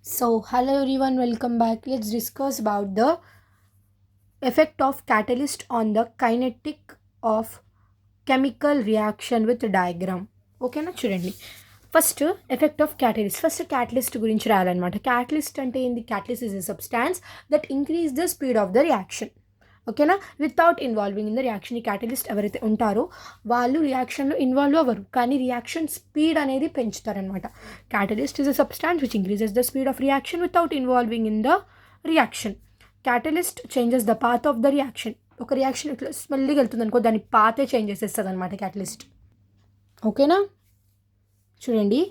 So, hello everyone, welcome back. Let's discuss about the effect of catalyst on the kinetic of chemical reaction with diagram. ఓకేనా చూడండి. First effect of catalyst. First catalyst గురించి రాయాలన్నమాట. Catalyst అంటే ఏంది? Catalyst is a substance that increase the speed of the reaction. ఓకేనా, without involving in the reaction. ఈ catalyst ఎవరైతే ఉంటారో వాళ్ళు రియాక్షన్లో ఇన్వాల్వ్ అవ్వరు, కానీ రియాక్షన్ స్పీడ్ అనేది పెంచుతారనమాట. Catalyst is a substance which increases the speed of reaction without involving in the reaction. Catalyst changes the path of the reaction. ఒక reaction ఇట్లా స్మెల్లీగా వెళ్తుంది అనుకో, దాని పాతే చేంజ్ చేసేస్తుంది అనమాట క్యాటలిస్ట్. ఓకేనా, చూడండి.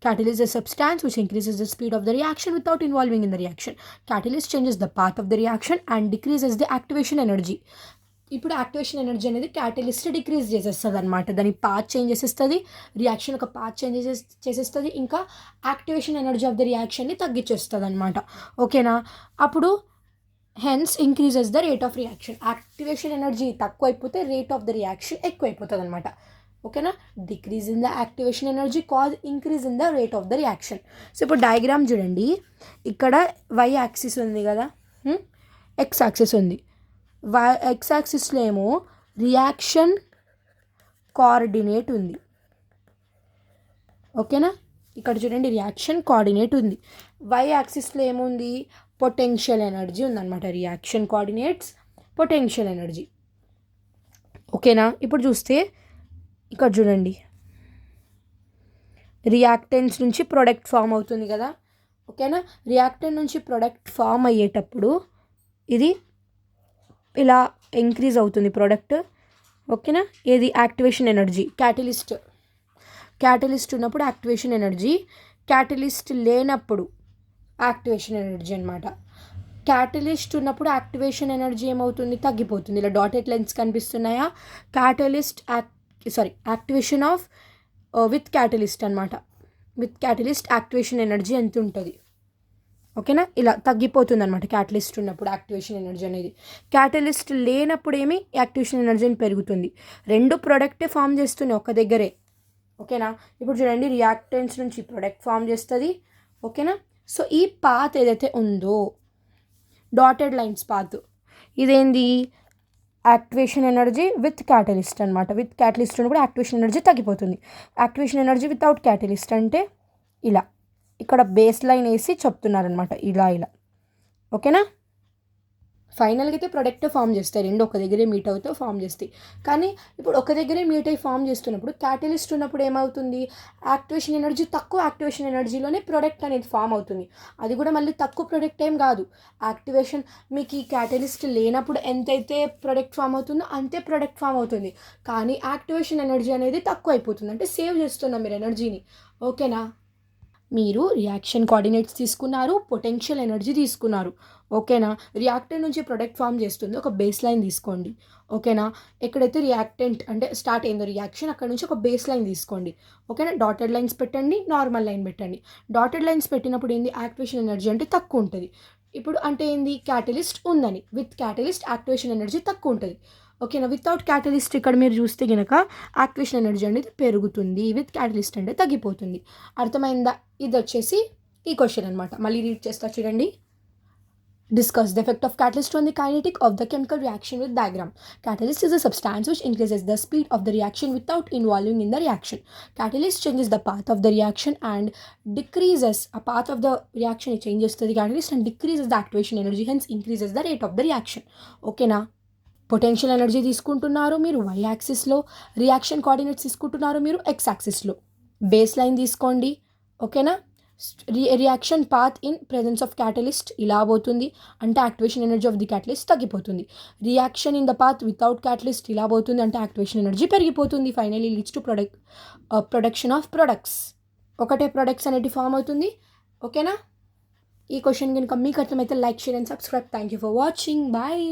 Catalyst is a substance which increases the speed of the reaction without involving in the reaction. Catalyst changes the path of the reaction and decreases the activation energy. ఇప్పుడు యాక్టివేషన్ ఎనర్జీ అనేది catalyst decrease చేసేస్తుంది అనమాట. దాని path change చేసేస్తుంది, reaction ఒక path change చేసేస్తుంది, ఇంకా activation energy of the రియాక్షన్ని తగ్గించేస్తుంది అనమాట. ఓకేనా, అప్పుడు hence increases the rate of reaction. Activation energy తక్కువ అయిపోతే రేట్ ఆఫ్ ద రియాక్షన్ ఎక్కువ అయిపోతుంది అనమాట. ఓకేనా, decrease in the activation energy cause increase in the rate of the reaction. So ఇప్పుడు డయాగ్రామ్ చూడండి. ఇక్కడ వై యాక్సిస్ ఉంది కదా, ఎక్స్ యాక్సిస్ ఉంది. ఎక్స్ యాక్సిస్లో ఏమో రియాక్షన్ కోఆర్డినేట్ ఉంది. ఓకేనా, ఇక్కడ చూడండి రియాక్షన్ కోఆర్డినేట్ ఉంది. వై యాక్సిస్లో ఏముంది? పొటెన్షియల్ ఎనర్జీ ఉందన్నమాట. Reaction coordinates, potential energy. ఓకేనా, ఇప్పుడు చూస్తే ఇక్కడ చూడండి, రియాక్టెన్స్ నుంచి ప్రొడక్ట్ ఫామ్ అవుతుంది కదా. ఓకేనా, రియాక్టెంట్ నుంచి ప్రొడక్ట్ ఫామ్ అయ్యేటప్పుడు ఇది ఇలా ఇంక్రీజ్ అవుతుంది ప్రొడక్ట్. ఓకేనా, ఏది? Activation energy. క్యాటలిస్ట్ ఉన్నప్పుడు యాక్టివేషన్ ఎనర్జీ, క్యాటలిస్ట్ లేనప్పుడు యాక్టివేషన్ ఎనర్జీ అనమాట. క్యాటలిస్ట్ ఉన్నప్పుడు యాక్టివేషన్ ఎనర్జీ ఏమవుతుంది? తగ్గిపోతుంది. ఇలా డాటెడ్ లైన్స్ కనిపిస్తున్నాయా? యాక్టివేషన్ ఆఫ్ విత్ క్యాటలిస్ట్ అనమాట. విత్ క్యాటలిస్ట్ యాక్టివేషన్ ఎనర్జీ ఎంత ఉంటుంది? ఓకేనా, ఇలా తగ్గిపోతుంది అనమాట క్యాటలిస్ట్ ఉన్నప్పుడు యాక్టివేషన్ ఎనర్జీ అనేది. క్యాటలిస్ట్ లేనప్పుడు ఏమి? యాక్టివేషన్ ఎనర్జీ అని పెరుగుతుంది. రెండు ప్రోడక్టే ఫామ్ చేస్తున్నాయి ఒక దగ్గరే. ఓకేనా, ఇప్పుడు చూడండి, రియాక్టెన్స్ నుంచి ప్రొడక్ట్ ఫామ్ చేస్తుంది. ఓకేనా, సో ఈ పాత్ ఏదైతే ఉందో డాటెడ్ లైన్స్ పాత్, ఇదేంది? యాక్టివేషన్ ఎనర్జీ విత్ క్యాటలిస్ట్ అనమాట. విత్ క్యాటలిస్ట్ ఉన్నప్పుడు యాక్టివేషన్ ఎనర్జీ తగ్గిపోతుంది. యాక్టివేషన్ ఎనర్జీ వితౌట్ క్యాటలిస్ట్ అంటే ఇలా ఇక్కడ బేస్ లైన్ వేసి చెప్తున్నారనమాట, ఇలా ఇలా. ఓకేనా, ఫైనల్గా అయితే ప్రొడక్ట్ ఫామ్ చేస్తాయి. రెండు ఒక దగ్గరే మీట్ అవుతూ ఫామ్ చేస్తాయి. కానీ ఇప్పుడు ఒక దగ్గరే మీట్ అయ్యి ఫామ్ చేస్తున్నప్పుడు క్యాటలిస్ట్ ఉన్నప్పుడు ఏమవుతుంది? యాక్టివేషన్ ఎనర్జీ తక్కువ, యాక్టివేషన్ ఎనర్జీలోనే ప్రొడక్ట్ అనేది ఫామ్ అవుతుంది. అది కూడా మళ్ళీ తక్కువ ప్రొడక్ట్ ఏం కాదు. యాక్టివేషన్ మీకు ఈ క్యాటలిస్ట్ లేనప్పుడు ఎంతైతే ప్రొడక్ట్ ఫామ్ అవుతుందో అంతే ప్రొడక్ట్ ఫామ్ అవుతుంది. కానీ యాక్టివేషన్ ఎనర్జీ అనేది తక్కువ అయిపోతుంది, అంటే సేవ్ చేస్తున్నాం మీరు ఎనర్జీని. ఓకేనా, మీరు రియాక్షన్ కోఆర్డినేట్స్ తీసుకున్నారు, పొటెన్షియల్ ఎనర్జీ తీసుకున్నారు. ఓకేనా, రియాక్టెంట్ నుంచి ప్రొడక్ట్ ఫామ్ చేస్తుంది, ఒక బేస్ లైన్ తీసుకోండి. ఓకేనా, ఎక్కడైతే రియాక్టెంట్ అంటే స్టార్ట్ అయిందో రియాక్షన్, అక్కడ నుంచి ఒక బేస్ లైన్ తీసుకోండి. ఓకేనా, డాటెడ్ లైన్స్ పెట్టండి, నార్మల్ లైన్ పెట్టండి. డాటెడ్ లైన్స్ పెట్టినప్పుడు ఏంది? యాక్టివేషన్ ఎనర్జీ అంటే తక్కువ ఉంటుంది. ఇప్పుడు అంటే ఏంది? క్యాటలిస్ట్ ఉందని. విత్ క్యాటలిస్ట్ యాక్టివేషన్ ఎనర్జీ తక్కువ ఉంటుంది. ఓకేనా, వితౌట్ క్యాటలిస్ట్ ఇక్కడ మీరు చూస్తే కనుక యాక్టివేషన్ ఎనర్జీ అనేది పెరుగుతుంది, విత్ క్యాటలిస్ట్ అంటే తగ్గిపోతుంది. అర్థమైందా? ఇది వచ్చేసి ఈ క్వశ్చన్ అనమాట. మళ్ళీ రీడ్ చేస్తా చూడండి. Discuss the effect of catalyst on the kinetic of the chemical reaction with diagram. Catalyst is a substance which increases the speed of the reaction without involving in the reaction. Catalyst changes the path of the reaction and decreases a path of the reaction. It changes to the catalyst and decreases the activation energy, hence increases the rate of the reaction. Okay na? Potential energy తీసుకుంటున్నారు మీరు why యాక్సిస్లో, reaction coordinates తీసుకుంటున్నారు మీరు X యాక్సిస్లో. Base line తీసుకోండి. ఓకేనా, reaction path in presence of catalyst ఇలా పోతుంది, అంటే activation energy of the catalyst తగ్గిపోతుంది. Reaction in the path without catalyst ఇలా పోతుంది, అంటే యాక్టివేషన్ ఎనర్జీ పెరిగిపోతుంది. Finally leads to production of products. ఒకటే ప్రొడక్ట్స్ అనేవి ఫామ్ అవుతుంది. ఓకేనా, ఈ క్వశ్చన్ కనుక మీకు అర్థమైతే like, share and subscribe. Thank you for watching. Bye.